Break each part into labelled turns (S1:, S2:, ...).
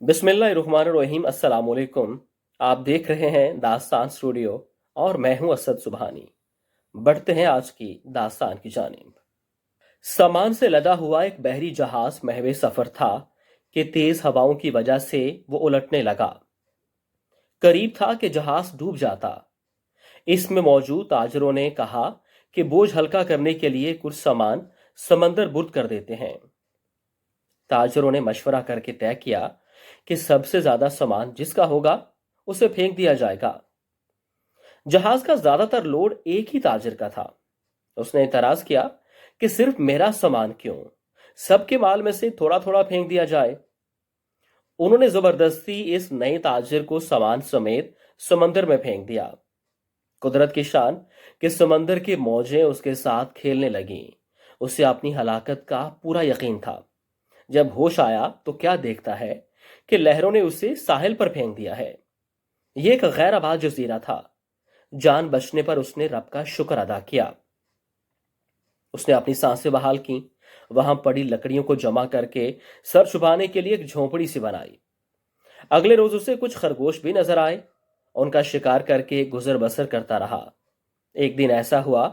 S1: बिस्मिल्लाहिर्रहमानिर्रहीम। अस्सलाम वालेकुम। आप देख रहे हैं दास्तान स्टूडियो और मैं हूं असद सुबहानी। बढ़ते हैं आज की दास्तान की जानिब। सामान से लदा हुआ एक बहरी जहाज महवे सफर था कि तेज हवाओं की वजह से वो उलटने लगा। करीब था कि जहाज डूब जाता। इसमें मौजूद ताजरों ने कहा कि बोझ हल्का करने के लिए कुछ सामान समंदर बुर्द कर देते हैं। ताजरों ने मशवरा करके तय किया कि सबसे ज्यादा सामान जिसका होगा उसे फेंक दिया जाएगा। जहाज का ज्यादातर लोड एक ही ताजिर का था। उसने इतराज किया कि सिर्फ मेरा सामान क्यों, सबके माल में से थोड़ा थोड़ा फेंक दिया जाए। उन्होंने जबरदस्ती इस नए ताजिर को सामान समेत समंदर में फेंक दिया। कुदरत की शान कि समंदर की मौजें उसके साथ खेलने लगीं। उसे अपनी हलाकत का पूरा यकीन था। जब होश आया तो क्या देखता है कि लहरों ने उसे साहिल पर फेंक दिया है। यह एक गैर आबाद जजीरा था। जान बचने पर उसने रब का शुक्र अदा किया। उसने अपनी सांसें बहाल की, वहां पड़ी लकड़ियों को जमा करके सर छुपाने के लिए एक झोंपड़ी सी बनाई। अगले रोज उसे कुछ खरगोश भी नजर आए। उनका शिकार करके गुजर बसर करता रहा। एक दिन ऐसा हुआ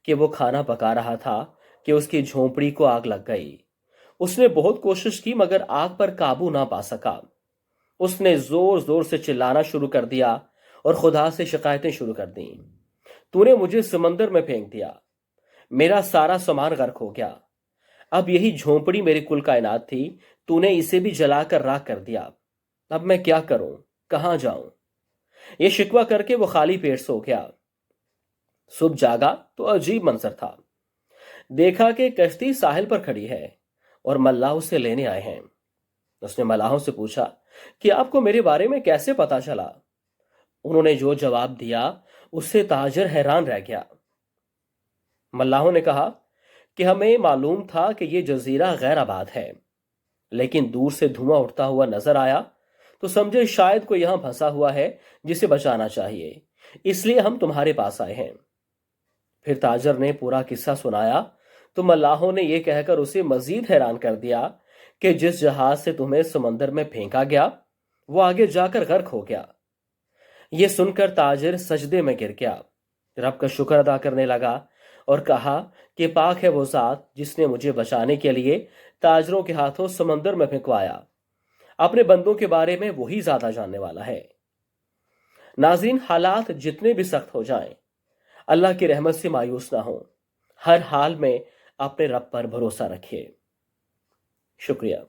S1: कि वो खाना पका रहा था कि उसकी झोंपड़ी को आग लग गई। उसने बहुत कोशिश की मगर आग पर काबू ना पा सका। उसने जोर जोर से चिल्लाना शुरू कर दिया और खुदा से शिकायतें शुरू कर दी। तूने मुझे समंदर में फेंक दिया, मेरा सारा सामान गर्क हो गया। अब यही झोंपड़ी मेरी कुल कायनात थी, तूने इसे भी जलाकर राख कर दिया। अब मैं क्या करूं, कहां जाऊं? ये शिकवा करके वो खाली पेट सो गया। सुबह जागा तो अजीब मंजर था। देखा कि कश्ती साहिल पर खड़ी है और मल्लाह उसे लेने आए हैं। उसने मल्लाहों से पूछा कि आपको मेरे बारे में कैसे पता चला। उन्होंने जो जवाब दिया उससे ताजर हैरान रह गया। मल्लाहों ने कहा कि हमें मालूम था कि यह जजीरा गैर आबाद है, लेकिन दूर से धुआं उठता हुआ नजर आया तो समझे शायद कोई यहां फंसा हुआ है जिसे बचाना चाहिए, इसलिए हम तुम्हारे पास आए हैं। फिर ताजर ने पूरा किस्सा सुनाया तो मल्लाहों ने यह कहकर उसे मजीद हैरान कर दिया कि जिस जहाज से तुम्हें समंदर में फेंका गया वो आगे जाकर गर्क हो गया। यह सुनकर ताजिर सजदे में गिर गया, रब का शुक्र अदा करने लगा और कहा कि पाक है वो जात जिसने मुझे बचाने के लिए ताजरों के हाथों समंदर में फेंकवाया। अपने बंदों के बारे में वही ज्यादा जानने वाला है। नाज़रीन, हालात जितने भी सख्त हो जाएं, अल्लाह की रहमत से मायूस ना हो। हर हाल में अपने रब पर भरोसा रखिए। शुक्रिया।